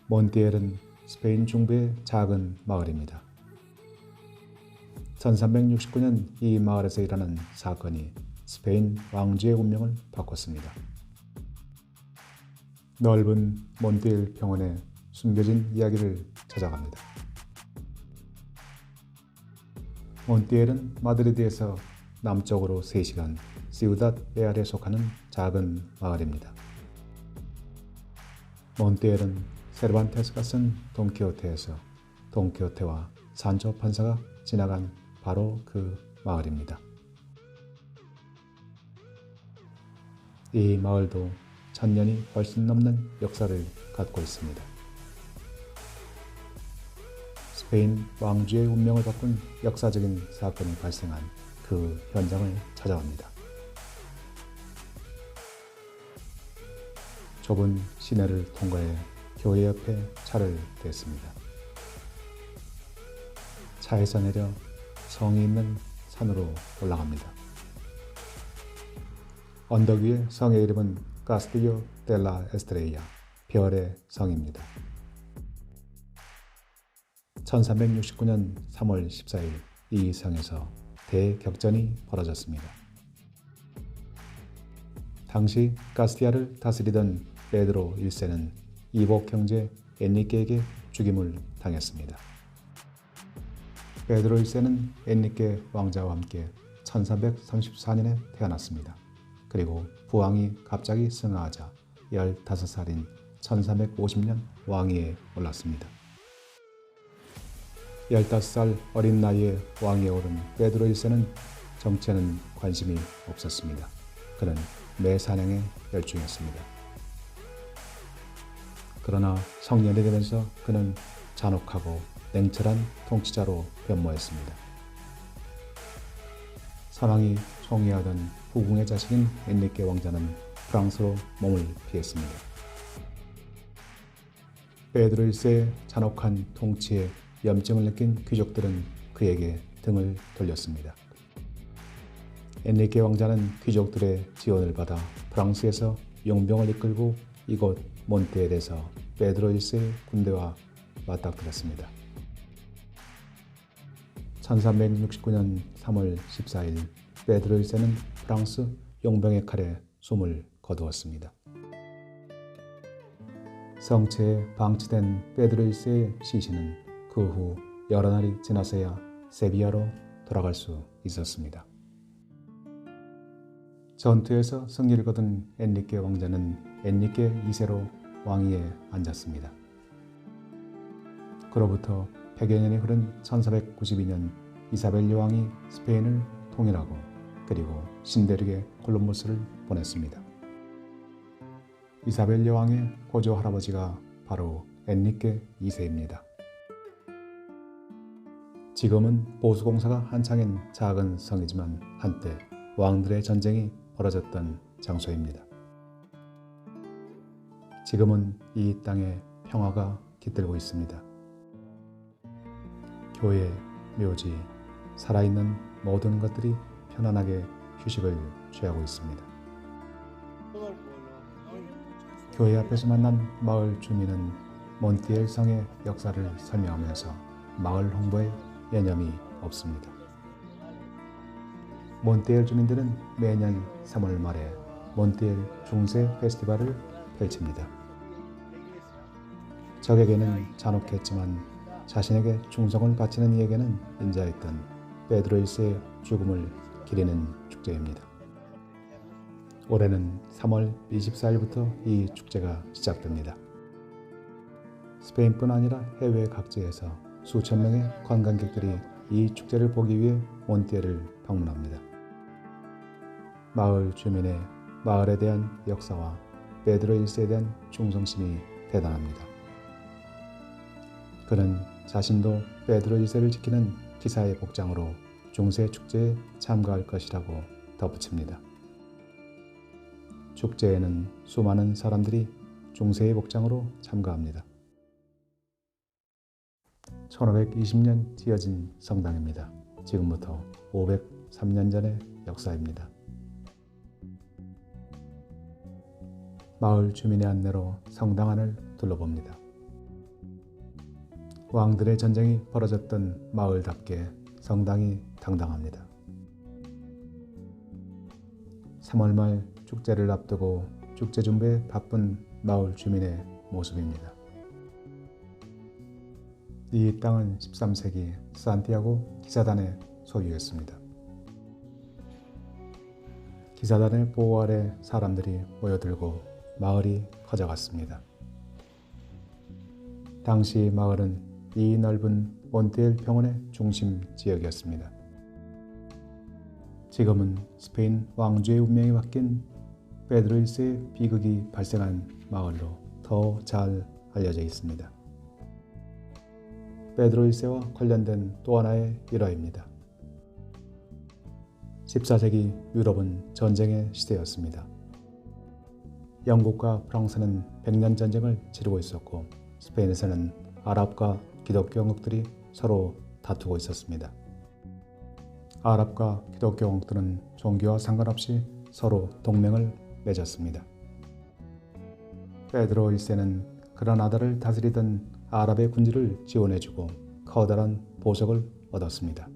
몬티엘은 스페인 중부의 작은 마을입니다. 1369년 이 마을에서 일어난 사건이 스페인 왕조의 운명을 바꿨습니다. 넓은 몬티엘 병원에 숨겨진 이야기를 찾아갑니다. 몬티엘은 마드리드에서 남쪽으로 3시간 시우닷 레알에 속하는 작은 마을입니다. 몬티엘은 세르반테스가 쓴 돈키호테에서 돈키호테와 산초 판사가 지나간 바로 그 마을입니다. 이 마을도 1000년이 훨씬 넘는 역사를 갖고 있습니다. 스페인 왕조의 운명을 바꾼 역사적인 사건이 발생한 그 현장을 찾아갑니다. 좁은 시내를 통과해 교회 옆에 차를 댔습니다. 차에서 내려 성이 있는 산으로 올라갑니다. 언덕 위의 성의 이름은 카스틸로 델라 에스트레이아, 별의 성입니다. 1369년 3월 14일 이 성에서 대격전이 벌어졌습니다. 당시 카스티아를 다스리던 베드로 1세는 이복 형제 엔리케에게 죽임을 당했습니다. 베드로 1세는 엔리케 왕자와 함께 1334년에 태어났습니다. 그리고 부왕이 갑자기 승하하자 15살인 1350년 왕위에 올랐습니다. 15살 어린 나이에 왕위에 오른 베드로 1세는 정치에는 관심이 없었습니다. 그는 매 사냥에 열중했습니다. 그러나 성년이 되면서 그는 잔혹하고 냉철한 통치자로 변모했습니다. 사망이 총애하던 후궁의 자식인 엔리케 왕자는 프랑스로 몸을 피했습니다. 베드로 1세의 잔혹한 통치에 염증을 느낀 귀족들은 그에게 등을 돌렸습니다. 엔리케 왕자는 귀족들의 지원을 받아 프랑스에서 용병을 이끌고 이곳 몬티엘에서 베드로 1세의 군대와 맞닥뜨렸습니다. 1369년 3월 14일 베드로 1세는 프랑스 용병의 칼에 숨을 거두었습니다. 성체에 방치된 베드로 1세의 시신은 그 후 여러 날이 지나서야 세비야로 돌아갈 수 있었습니다. 전투에서 승리를 거둔 엔리케 왕자는 엔리케 2세로 왕위에 앉았습니다. 그로부터 100여 년이 흐른 1492년 이사벨 여왕이 스페인을 통일하고 그리고 신데르게 콜럼버스를 보냈습니다. 이사벨 여왕의 고조 할아버지가 바로 엔리케 2세입니다. 지금은 보수공사가 한창인 작은 성이지만 한때 왕들의 전쟁이 벌어졌던 장소입니다. 지금은 이 땅에 평화가 깃들고 있습니다. 교회, 묘지, 살아있는 모든 것들이 편안하게 휴식을 취하고 있습니다. 교회 앞에서 만난 마을 주민은 몬티엘 성의 역사를 설명하면서 마을 홍보에 여념이 없습니다. 몬티엘 주민들은 매년 3월 말에 몬티엘 중세 페스티벌을 펼칩니다. 적에게는 잔혹했지만 자신에게 충성을 바치는 이에게는 인자했던 베드로 1세의 죽음을 기리는 축제입니다. 올해는 3월 24일부터 이 축제가 시작됩니다. 스페인뿐 아니라 해외 각지에서 수천 명의 관광객들이 이 축제를 보기 위해 몬티엘을 방문합니다. 마을 주민의 마을에 대한 역사와 베드로 1세에 대한 충성심이 대단합니다. 그는 자신도 베드로 1세를 지키는 기사의 복장으로 중세 축제에 참가할 것이라고 덧붙입니다. 축제에는 수많은 사람들이 중세의 복장으로 참가합니다. 1520년 지어진 성당입니다. 지금부터 503년 전의 역사입니다. 마을 주민의 안내로 성당 안을 둘러봅니다. 왕들의 전쟁이 벌어졌던 마을답게 성당이 당당합니다. 3월 말 축제를 앞두고 축제 준비에 바쁜 마을 주민의 모습입니다. 이 땅은 13세기 산티아고 기사단의 소유였습니다. 기사단의 보호 아래 사람들이 모여들고 마을이 커져갔습니다. 당시 마을은 이 넓은 몬티엘 평원의 중심 지역이었습니다. 지금은 스페인 왕조의 운명이 바뀐 페드로 1세의 비극이 발생한 마을로 더 잘 알려져 있습니다. 페드로 1세와 관련된 또 하나의 일화입니다. 14세기 유럽은 전쟁의 시대였습니다. 영국과 프랑스는 백년 전쟁을 치르고 있었고 스페인에서는 아랍과 기독교 왕국들이 서로 다투고 있었습니다. 아랍과 기독교 왕국들은 종교와 상관없이 서로 동맹을 맺었습니다. 페드로 1세는 그라나다를 다스리던 아랍의 군주를 지원해주고 커다란 보석을 얻었습니다.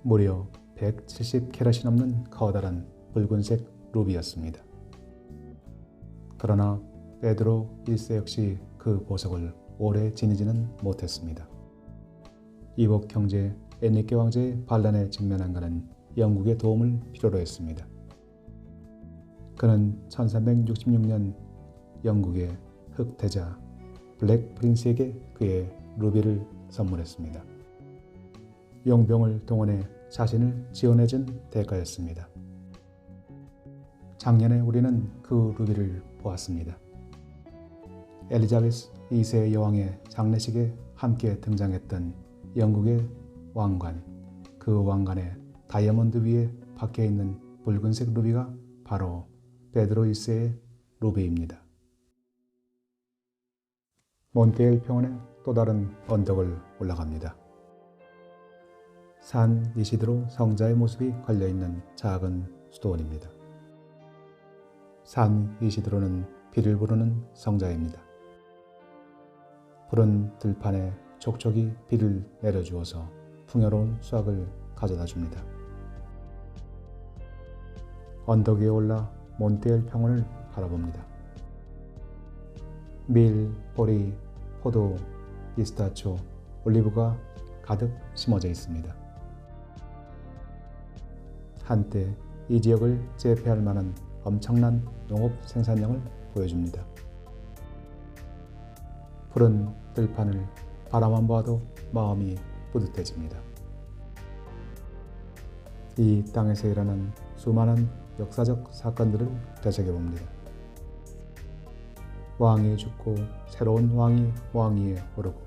무려 170캐럿이 넘는 커다란 붉은색 루비였습니다. 그러나 페드로 1세 역시 그 보석을 오래 지니지는 못했습니다. 이복 형제 엔리케 왕제의 반란에 직면한 그는 영국의 도움을 필요로 했습니다. 그는 1366년 영국의 흑태자 블랙 프린스에게 그의 루비를 선물했습니다. 용병을 동원해 자신을 지원해준 대가였습니다. 작년에 우리는 그 루비를 보았습니다. 엘리자베스 2세 여왕의 장례식에 함께 등장했던 영국의 왕관, 그 왕관의 다이아몬드 위에 박혀있는 붉은색 루비가 바로 페드로 1세의 루비입니다. 몬테일 평원의 또 다른 언덕을 올라갑니다. 산 이시드로 성자의 모습이 걸려있는 작은 수도원입니다. 산 이시드로는 비를 부르는 성자입니다. 푸른 들판에 촉촉이 비를 내려주어서 풍요로운 수확을 가져다 줍니다. 언덕 위에 올라 몬테일 평원을 바라봅니다. 밀, 보리, 포도, 피스타초, 올리브가 가득 심어져 있습니다. 한때 이 지역을 제패할 만한 엄청난 농업 생산량을 보여줍니다. 푸른 들판을 바라만 봐도 마음이 뿌듯해집니다. 이 땅에서 일어난 수많은 역사적 사건들을 되새겨봅니다. 왕이 죽고 새로운 왕이 왕위에 오르고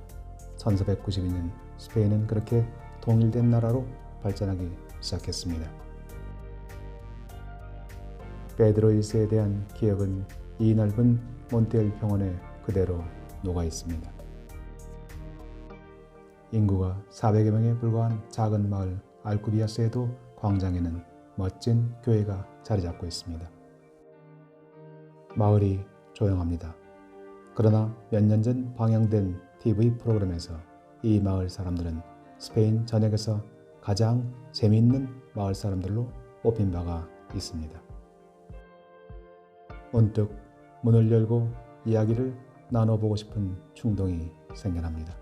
1492년 스페인은 그렇게 통일된 나라로 발전하기 시작했습니다. 페드로 1세에 대한 기억은 이 넓은 몬테일 평원에 그대로 녹아 있습니다. 인구가 400여 명에 불과한 작은 마을 알쿠비아스에도 광장에는 멋진 교회가 자리 잡고 있습니다. 마을이 조용합니다. 그러나 몇 년 전 방영된 TV 프로그램에서 이 마을 사람들은 스페인 전역에서 가장 재미있는 마을 사람들로 뽑힌 바가 있습니다. 문득 문을 열고 이야기를 나눠보고 싶은 충동이 생겨납니다.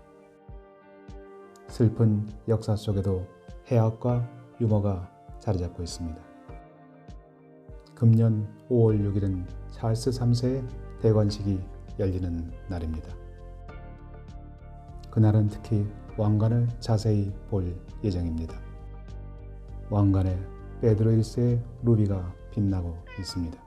슬픈 역사 속에도 해학과 유머가 자리 잡고 있습니다. 금년 5월 6일은 찰스 3세의 대관식이 열리는 날입니다. 그날은 특히 왕관을 자세히 볼 예정입니다. 왕관에 페드로 1세의 루비가 빛나고 있습니다.